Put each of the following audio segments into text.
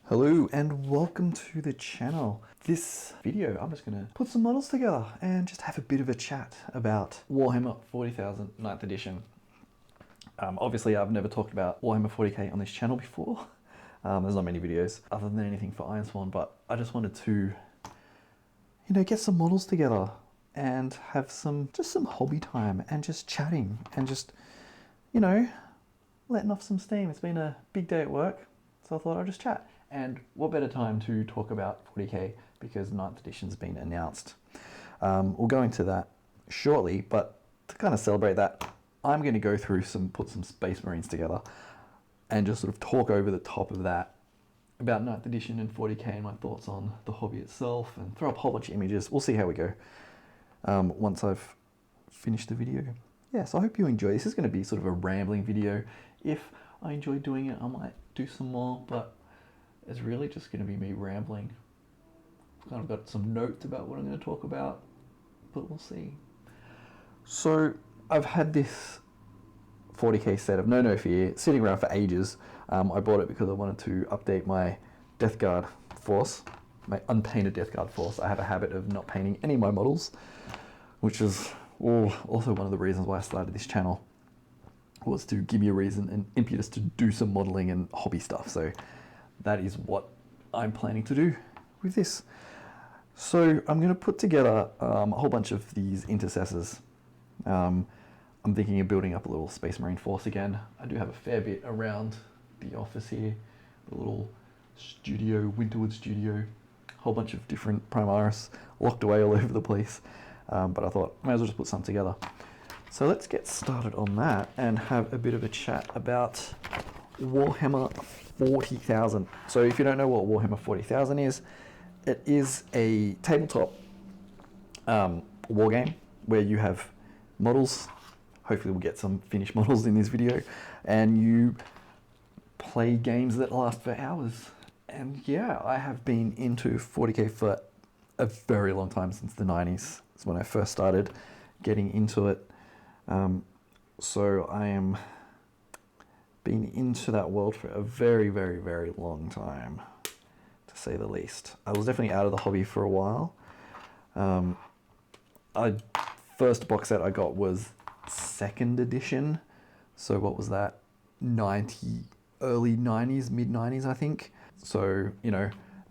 Hello and welcome to the channel. This video, I'm just going to put some models together and just have a bit of a chat about Warhammer 40,000 9th edition. Obviously, I've never talked about Warhammer 40k on this channel before. There's not many videos other than anything for Ironsworn, but I just wanted to, get some models together and have some hobby time and just chatting and just, letting off some steam. It's been a big day at work, so I thought I'd just chat. And what better time to talk about 40k because 9th edition's been announced. We'll go into that shortly, but to kind of celebrate that, I'm going to go through put some Space Marines together and just sort of talk over the top of that about 9th edition and 40k and my thoughts on the hobby itself and throw up a whole bunch of images. We'll see how we go once I've finished the video. Yeah, so I hope you enjoy. This is going to be sort of a rambling video. If I enjoy doing it, I might do some more, but it's really just going to be me rambling. I've kind of got some notes about what I'm going to talk about, but we'll see. So I've had this 40k set of No Fear sitting around for ages. I bought it because I wanted to update my Death Guard force, my unpainted Death Guard force. I have a habit of not painting any of my models, which is also one of the reasons why I started this channel, was to give me a reason and impetus to do some modeling and hobby stuff. So that is what I'm planning to do with this. So I'm going to put together a whole bunch of these intercessors. I'm thinking of building up a little Space Marine force again. I do have a fair bit around the office here, the little studio, Winterwood studio, a whole bunch of different Primaris locked away all over the place. But I thought I might as well just put some together. So let's get started on that and have a bit of a chat about Warhammer 40,000. So if you don't know what Warhammer 40,000 is, it is a tabletop war game where you have models. Hopefully we'll get some finished models in this video, and you play games that last for hours. And yeah, I have been into 40k for a very long time, since the 90s. It's when I first started getting into it. So I am been into that world for a very, very, very long time, to say the least. I was definitely out of the hobby for a while. First box set I got was 2nd edition. So what was that? Early 90s, mid 90s, I think. So,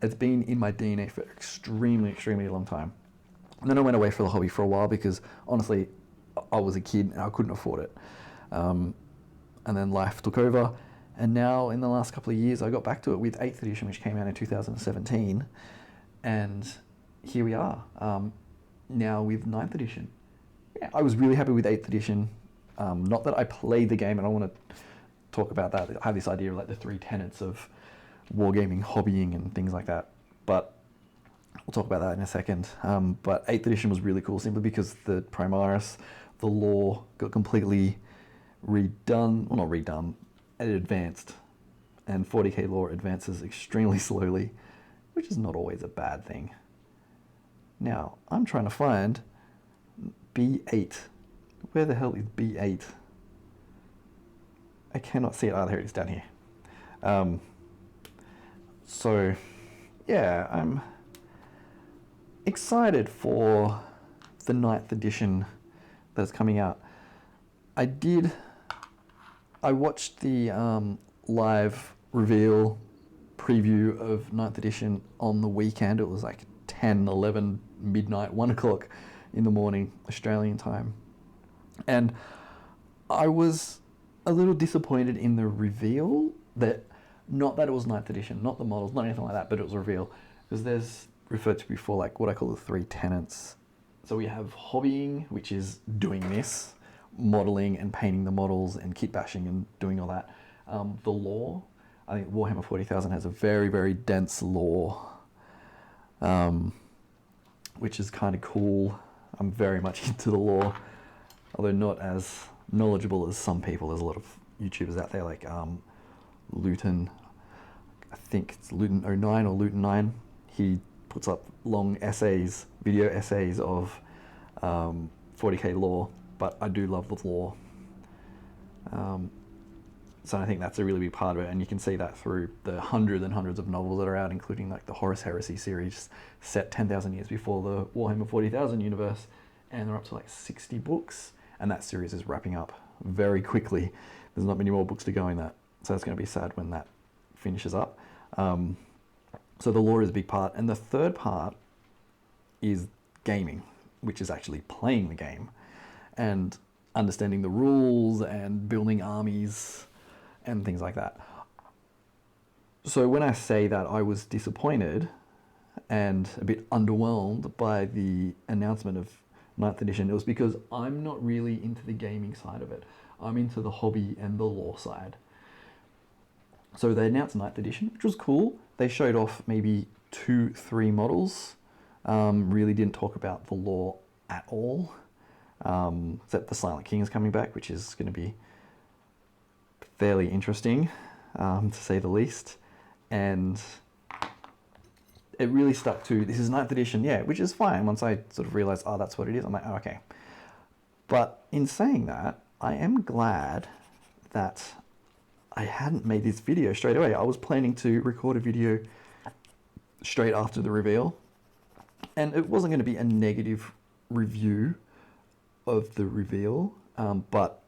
it's been in my DNA for extremely, extremely long time. And then I went away from the hobby for a while because, honestly, I was a kid and I couldn't afford it. And then life took over, and now in the last couple of years I got back to it with 8th edition, which came out in 2017, and here we are now with 9th edition. Yeah, I was really happy with 8th edition. Not that I played the game, and I want to talk about that. I have this idea of like the 3 tenets of wargaming, hobbying and things like that, but we'll talk about that in a second. But 8th edition was really cool simply because the Primaris, the lore got completely redone, well not redone, it advanced, and 40k lore advances extremely slowly, which is not always a bad thing. Now, I'm trying to find B8. Where the hell is B8? I cannot see it. Oh, there it is, down here. So, yeah, I'm excited for the 9th edition that's coming out. I watched the live reveal preview of 9th edition on the weekend. It was like 10, 11, midnight, 1 o'clock in the morning, Australian time. And I was a little disappointed in the reveal, not that it was 9th edition, not the models, not anything like that, but it was a reveal. Because there's referred to before like what I call the 3 tenets. So we have hobbying, which is doing this, modeling and painting the models and kit bashing and doing all that. The lore, I think Warhammer 40,000 has a very, very dense lore, which is kind of cool. I'm very much into the lore, although not as knowledgeable as some people. There's a lot of YouTubers out there like Luton, I think it's Luton09 or Luton9. He puts up long essays, video essays of 40k lore, but I do love the lore. So I think that's a really big part of it, and you can see that through the hundreds and hundreds of novels that are out, including like the Horus Heresy series, set 10,000 years before the Warhammer 40,000 universe, and they're up to like 60 books, and that series is wrapping up very quickly. There's not many more books to go in that, so it's going to be sad when that finishes up. So the lore is a big part, and the third part is gaming, which is actually playing the game and understanding the rules and building armies and things like that. So when I say that I was disappointed and a bit underwhelmed by the announcement of 9th edition, it was because I'm not really into the gaming side of it. I'm into the hobby and the lore side. So they announced 9th edition, which was cool. They showed off maybe 2-3 models. Really didn't talk about the lore at all. Except the Silent King is coming back, which is going to be fairly interesting, to say the least. And it really stuck to, this is 9th edition, yeah, which is fine. Once I sort of realized, oh, that's what it is, I'm like, oh, okay. But in saying that, I am glad that I hadn't made this video straight away. I was planning to record a video straight after the reveal, and it wasn't going to be a negative review of the reveal, but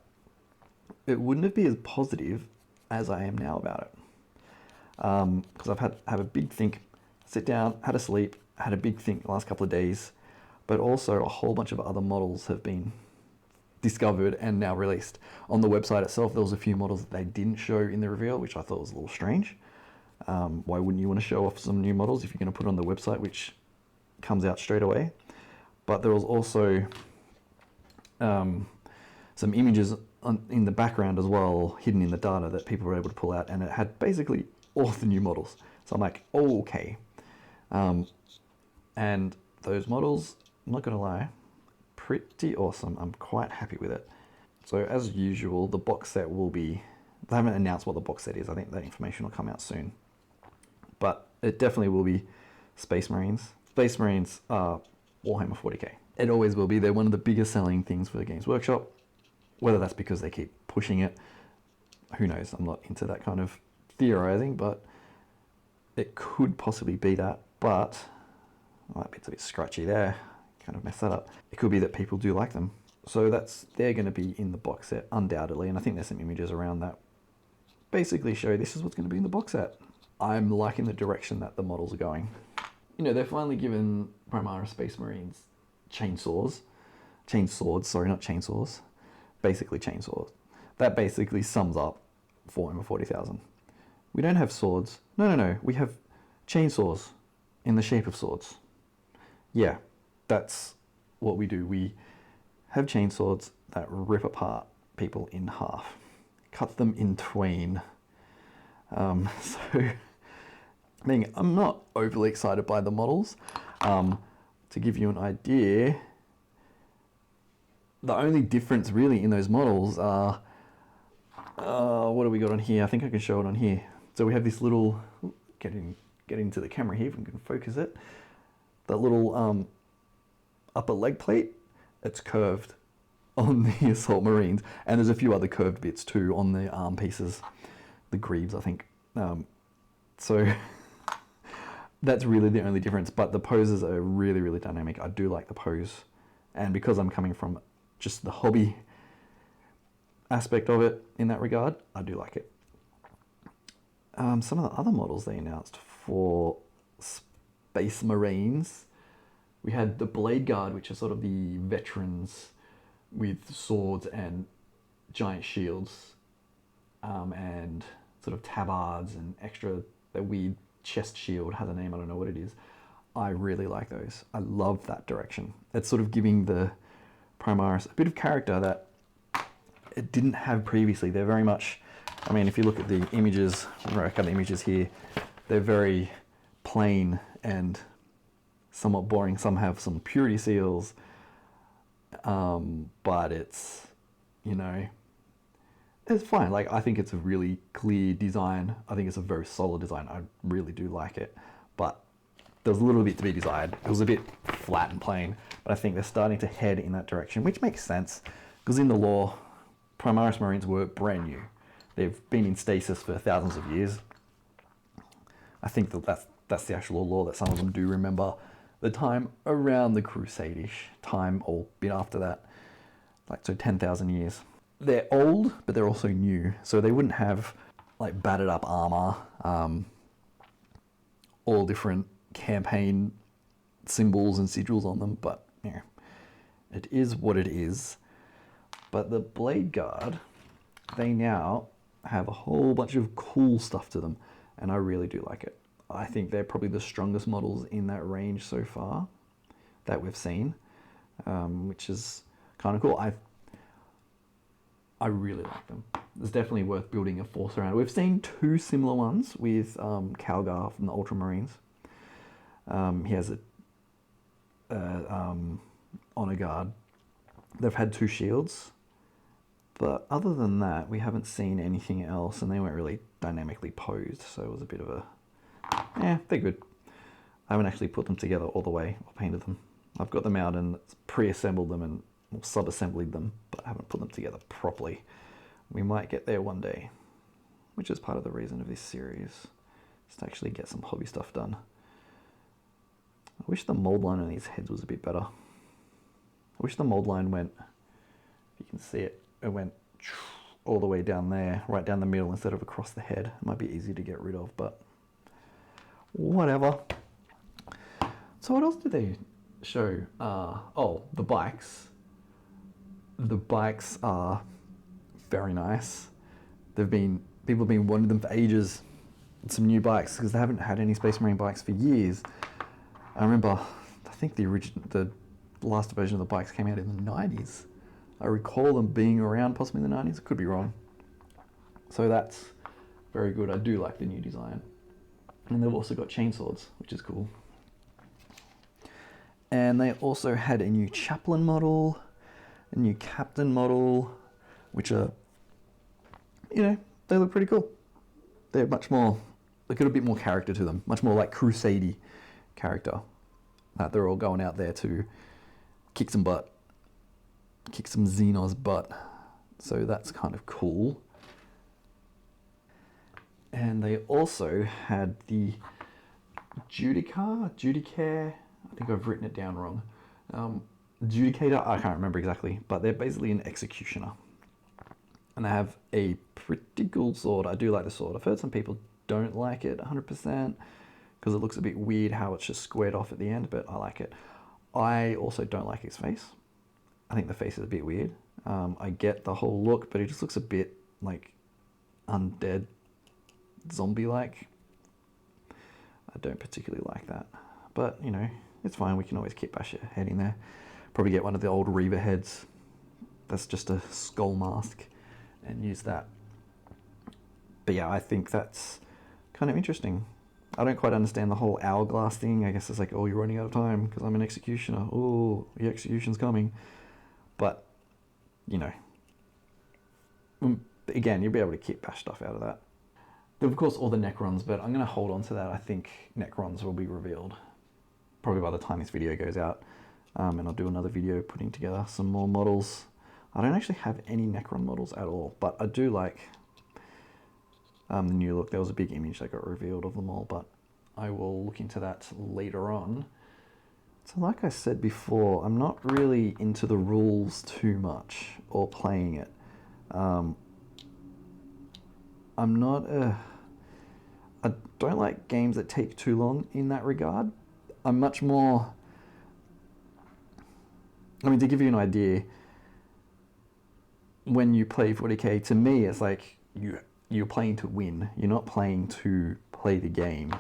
it wouldn't have been as positive as I am now about it. Because I've had a big think, sit down, had a sleep, had a big think the last couple of days, but also a whole bunch of other models have been discovered and now released. On the website itself, there was a few models that they didn't show in the reveal, which I thought was a little strange. Why wouldn't you want to show off some new models if you're going to put it on the website, which comes out straight away? But there was also some images in the background as well, hidden in the data, that people were able to pull out, and it had basically all the new models. So I'm like, oh, okay. And those models, I'm not going to lie, pretty awesome. I'm quite happy with it. So as usual, the box set will be, they haven't announced what the box set is. I think that information will come out soon. But it definitely will be Space Marines. Space Marines are Warhammer 40k. It always will be. They're one of the biggest selling things for the Games Workshop. Whether that's because they keep pushing it, who knows? I'm not into that kind of theorizing, but it could possibly be that. But, oh, that bit's a bit scratchy there. Kind of messed that up. It could be that people do like them. So they're going to be in the box set, undoubtedly. And I think there's some images around that basically show this is what's going to be in the box set. I'm liking the direction that the models are going. You know, they've finally given Primaris Space Marines chainsaws. Chainswords, sorry, not chainsaws. Basically chainsaws. That basically sums up Warhammer 40,000. We don't have swords. No. We have chainsaws in the shape of swords. Yeah, that's what we do. We have chainsaws that rip apart people in half. Cut them in twain. So, I'm not overly excited by the models. To give you an idea, the only difference really in those models are, what do we got on here? I think I can show it on here. So we have this little, get into the camera here if we can focus it. That little upper leg plate, it's curved on the Assault Marines, and there's a few other curved bits too on the arm pieces, the greaves, I think. So that's really the only difference, but the poses are really, really dynamic. I do like the pose, and because I'm coming from just the hobby aspect of it in that regard, I do like it. Some of the other models they announced for Space Marines, we had the Blade Guard, which are sort of the veterans with swords and giant shields, and sort of tabards and extra, that weird chest shield has a name, I don't know what it is. I really like those. I love that direction. It's sort of giving the Primaris a bit of character that it didn't have previously. They're very much, I mean, if you look at the images, I've got the images here, they're very plain and somewhat boring. Some have some purity seals, but it's, you know, it's fine. Like, I think it's a really clear design. I think it's a very solid design. I really do like it, but there's a little bit to be desired. It was a bit flat and plain, but I think they're starting to head in that direction, which makes sense, because in the lore, Primaris Marines were brand new. they've been in stasis for thousands of years. I think that's the actual lore, that some of them do remember the time around the Crusade-ish time, or a bit after that, like so 10,000 years. They're old, but they're also new, so they wouldn't have like battered up armor, all different campaign symbols and sigils on them, but yeah, it is what it is. But the Blade Guard, they now have a whole bunch of cool stuff to them, and I really do like it. I think they're probably the strongest models in that range so far that we've seen, which is kind of cool. I really like them. It's definitely worth building a force around. We've seen two similar ones with Calgar from the Ultramarines. He has a honor guard. They've had two shields, but other than that, we haven't seen anything else, and they weren't really dynamically posed, so it was a bit of a, yeah, they're good. I haven't actually put them together all the way or painted them. I've got them out and pre-assembled them and sub-assembled them, but I haven't put them together properly. We might get there one day, which is part of the reason of this series, is to actually get some hobby stuff done. I wish the mold line on these heads was a bit better. I wish the mold line went, if you can see it, it went all the way down there, right down the middle instead of across the head. It might be easy to get rid of, but whatever. So what else did they show? Oh, the bikes. The bikes are very nice. People have been wanting them for ages. Some new bikes, because they haven't had any Space Marine bikes for years. I remember, I think the last version of the bikes came out in the 90s. I recall them being around possibly in the 90s. I could be wrong. So that's very good. I do like the new design. And they've also got chainswords, which is cool. And they also had a new chaplain model, a new captain model, which are, you know, they look pretty cool. They're much more, they've got a bit more character to them, much more like Crusade character. They're all going out there to kick some butt, kick some Xenos butt. So that's kind of cool. And they also had the Judicaire, I think I've written it down wrong. Judicator, I can't remember exactly, but they're basically an executioner. And they have a pretty cool sword. I do like the sword. I've heard some people don't like it 100% because it looks a bit weird how it's just squared off at the end, but I like it. I also don't like his face. I think the face is a bit weird. I get the whole look, but it just looks a bit like undead, zombie-like. I don't particularly like that. But, you know, it's fine. We can always keep bash your head in there. Probably get one of the old Reaver heads. That's just a skull mask and use that. But yeah, I think that's kind of interesting. I don't quite understand the whole hourglass thing. I guess it's like, oh, you're running out of time because I'm an executioner. Oh, the execution's coming. But, you know, again, you'll be able to keep bash stuff out of that. Of course, all the Necrons, but I'm going to hold on to that. I think Necrons will be revealed probably by the time this video goes out. And I'll do another video putting together some more models. I don't actually have any Necron models at all, but I do like the new look. There was a big image that got revealed of them all, but I will look into that later on. So like I said before, I'm not really into the rules too much or playing it. I'm not I don't like games that take too long in that regard. I'm much more, I mean, to give you an idea, when you play 40k, to me, it's like you're playing to win. You're not playing to play the game,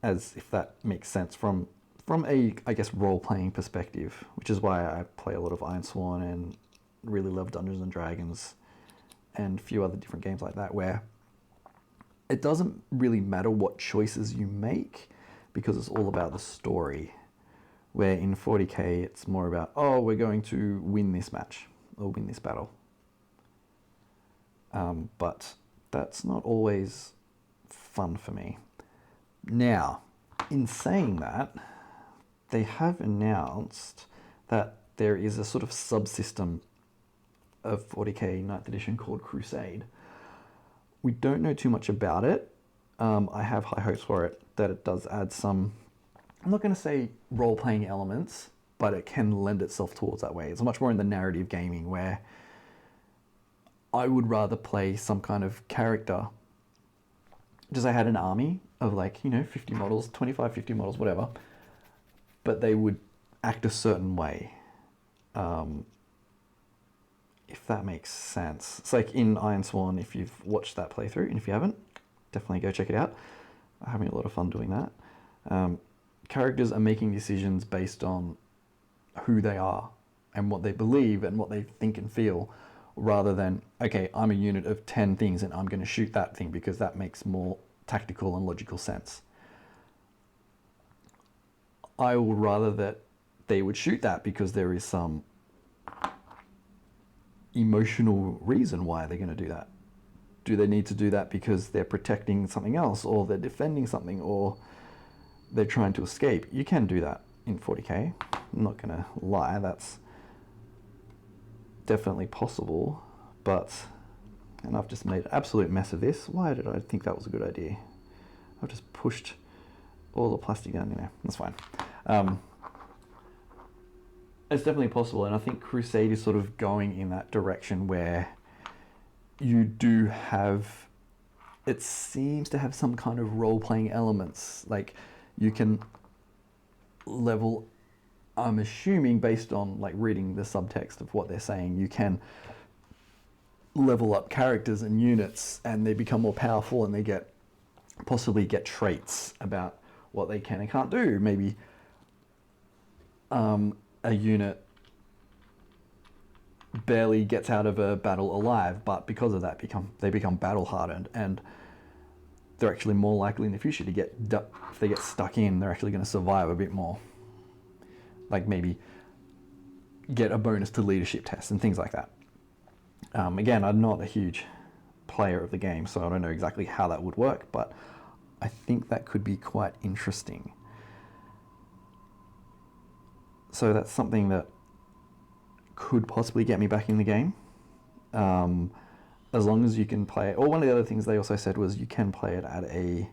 as if that makes sense from a, I guess, role-playing perspective, which is why I play a lot of Ironsworn and really love Dungeons and Dragons and a few other different games like that, where it doesn't really matter what choices you make because it's all about the story. Where in 40k, it's more about, oh, we're going to win this match or win this battle. But that's not always fun for me. Now, in saying that, they have announced that there is a sort of subsystem of 40k 9th edition called Crusade. we don't know too much about it. I have high hopes for it, that it does add some, I'm not going to say role-playing elements, but it can lend itself towards that way. It's much more in the narrative gaming where I would rather play some kind of character. Just I had an army of 50 models, 25, 50 models, whatever, but they would act a certain way. If that makes sense. It's like in Iron Sworn, if you've watched that playthrough, and if you haven't, definitely go check it out. I'm having a lot of fun doing that. Characters are making decisions based on who they are and what they believe and what they think and feel, rather than, okay, I'm a unit of 10 things and I'm going to shoot that thing because that makes more tactical and logical sense. I would rather that they would shoot that because there is some emotional reason why they're going to do that. Do they need to do that because they're protecting something else, or they're defending something, or they're trying to escape? You can do that in 40k. I'm not going to lie, that's definitely possible, but, and I've just made an absolute mess of this. Why did I think that was a good idea? I've just pushed all the plastic down, that's fine. It's definitely possible, and I think Crusade is sort of going in that direction where you do have, it seems to have some kind of role-playing elements. Like, you can level, I'm assuming based on reading the subtext of what they're saying, you can level up characters and units and they become more powerful, and they possibly get traits about what they can and can't do. Maybe a unit barely gets out of a battle alive, but because of that they become battle hardened, and they're actually more likely in the future to if they get stuck in, they're actually going to survive a bit more. Like maybe get a bonus to leadership tests and things like that. Again, I'm not a huge player of the game, so I don't know exactly how that would work, but I think that could be quite interesting. So that's something that could possibly get me back in the game. As long as you can play it. Or one of the other things they also said was you can play it at a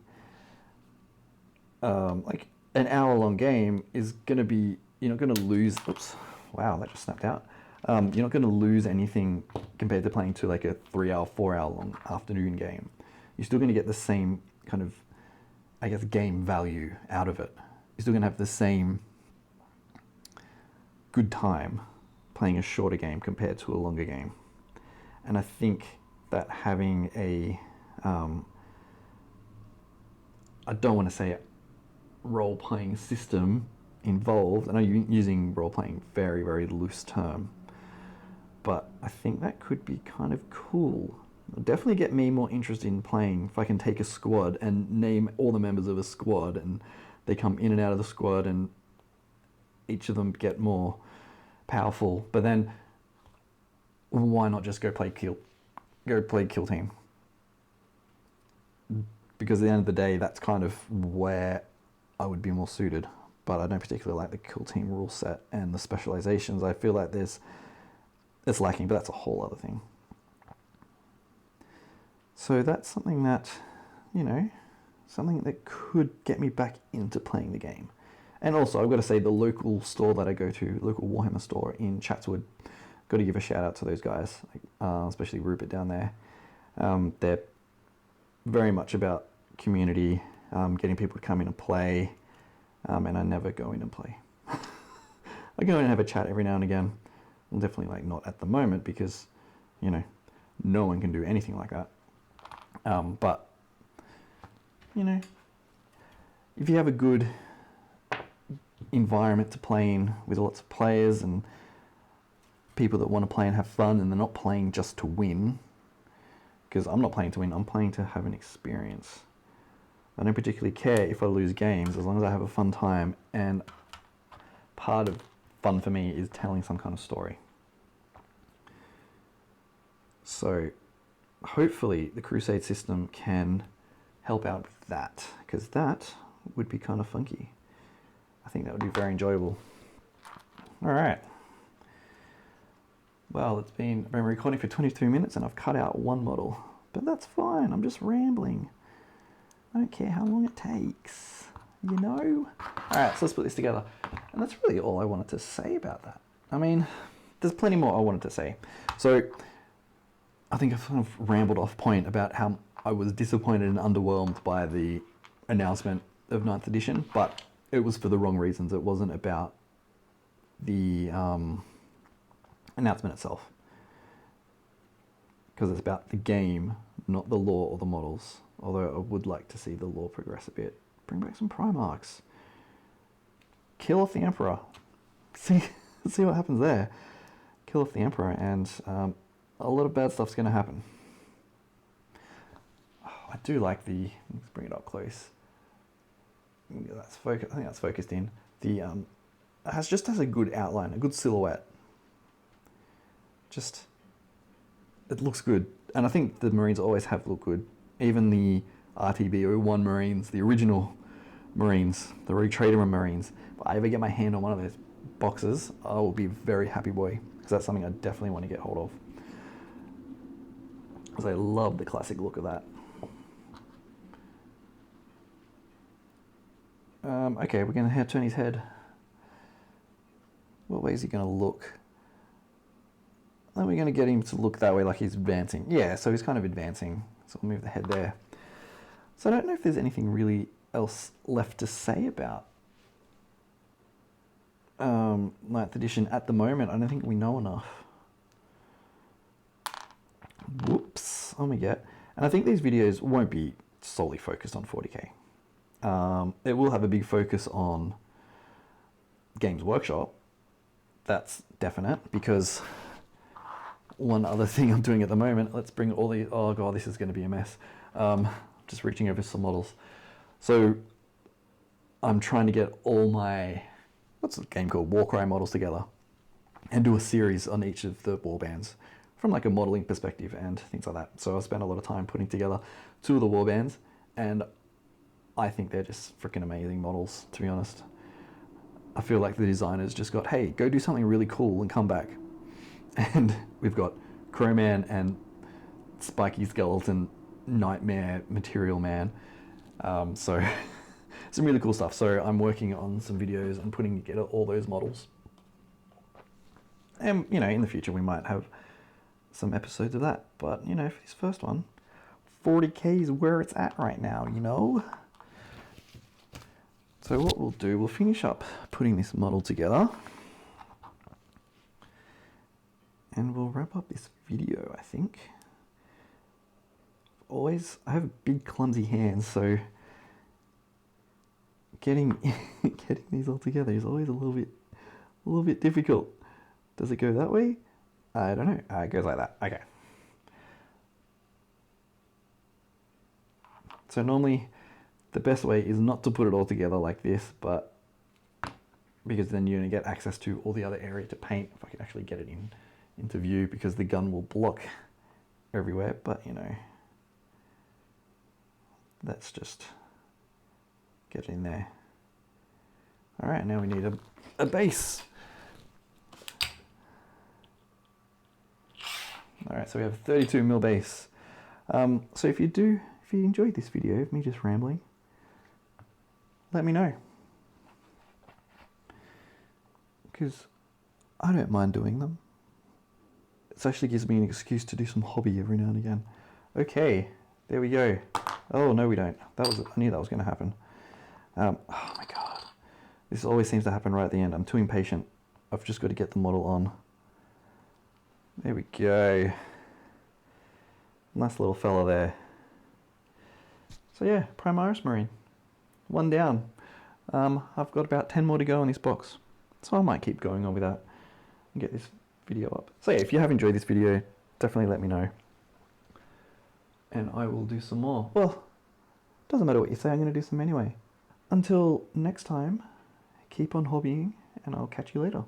an hour-long game is going to be, you're not going to lose, oops, wow, that just snapped out. You're not going to lose anything compared to playing to a 3-hour, 4-hour long afternoon game. You're still going to get the same kind of, I guess, game value out of it. You're still going to have the same good time playing a shorter game compared to a longer game. And I think that having a, I don't want to say role-playing system involved, I know you're using role-playing very, very loose term, but I think that could be kind of cool. It'll definitely get me more interested in playing if I can take a squad and name all the members of a squad, and they come in and out of the squad and each of them get more powerful. But then why not just go play kill team? Because at the end of the day, that's kind of where I would be more suited. But I don't particularly like the kill team rule set and the specializations. I feel like it's lacking, but that's a whole other thing. So that's something that, something that could get me back into playing the game. And also, I've got to say, the local store that I go to, local Warhammer store in Chatswood, got to give a shout out to those guys, especially Rupert down there. They're very much about community, getting people to come in and play, and I never go in and play. I go in and have a chat every now and again. Well, definitely not at the moment because, no one can do anything like that. But, if you have a good environment to play in with lots of players and people that want to play and have fun, and they're not playing just to win, because I'm not playing to win, I'm playing to have an experience. I don't particularly care if I lose games as long as I have a fun time, and part of fun for me is telling some kind of story. So hopefully the Crusade system can help out with that, because that would be kind of funky. I think that would be very enjoyable. All right. Well, I've been recording for 22 minutes and I've cut out one model, But that's fine, I'm just rambling. I don't care how long it takes, you know? Alright, so let's put this together. And that's really all I wanted to say about that. I mean, there's plenty more I wanted to say. So, I think I've kind of rambled off point about how I was disappointed and underwhelmed by the announcement of 9th edition, but it was for the wrong reasons. It wasn't about the announcement itself. Because it's about the game, not the lore or the models. Although I would like to see the lore progress a bit. Bring back some Primarchs. Kill off the Emperor. See what happens there. Kill off the Emperor, and a lot of bad stuff's going to happen. Oh, I do like the... Let's bring it up close. That's focus. I think that's focused in. The it just has a good outline, a good silhouette. Just, it looks good, and I think the Marines always have looked good. Even the RTB01 Marines, the original Marines, the Rogue Trader Marines. If I ever get my hand on one of those boxes, I will be a very happy boy, because that's something I definitely want to get hold of. Because I love the classic look of that. Okay, we're going to turn his head. What way is he going to look? Then we're going to get him to look that way, like he's advancing. Yeah, so he's kind of advancing. So we'll move the head there. So I don't know if there's anything really else left to say about 9th edition at the moment. I don't think we know enough. Whoops, oh my god. And I think these videos won't be solely focused on 40k. It will have a big focus on Games Workshop. That's definite, because one other thing I'm doing at the moment, let's bring all the, oh god, this is going to be a mess. Just reaching over some models. So I'm trying to get all my, what's the game called, Warcry models together, and do a series on each of the warbands from like a modeling perspective and things like that. So I spent a lot of time putting together 2 of the warbands, and I think they're just freaking amazing models, to be honest. I feel like the designers just got, hey, go do something really cool and come back. And we've got Crowman and Spiky Skeleton Nightmare Material Man. So some really cool stuff. So I'm working on some videos and putting together all those models. And, you know, in the future we might have some episodes of that. But, you know, for this first one, 40k is where it's at right now, you know? So what we'll do, we'll finish up putting this model together. And we'll wrap up this video, I think. I have big clumsy hands, so getting these all together is always a little bit difficult. Does it go that way? I don't know. It goes like that. Okay. So normally the best way is not to put it all together like this, but because then you're going to get access to all the other area to paint. If I can actually get it into view, because the gun will block everywhere, but you know, let's just get in there. All right, now we need a base. All right, so we have a 32mm base. So if you enjoyed this video of me just rambling, let me know, because I don't mind doing them. It actually gives me an excuse to do some hobby every now and again. Okay, there we go. Oh no, we don't. I knew that was going to happen. Oh my god, this always seems to happen right at the end. I'm too impatient. I've just got to get the model on. There we go. Nice little fella there. So yeah, Primaris Marine. 1 down. I've got about 10 more to go in this box. So I might keep going on with that and get this video up. So yeah, if you have enjoyed this video, definitely let me know. And I will do some more. Well, doesn't matter what you say, I'm going to do some anyway. Until next time, keep on hobbying, and I'll catch you later.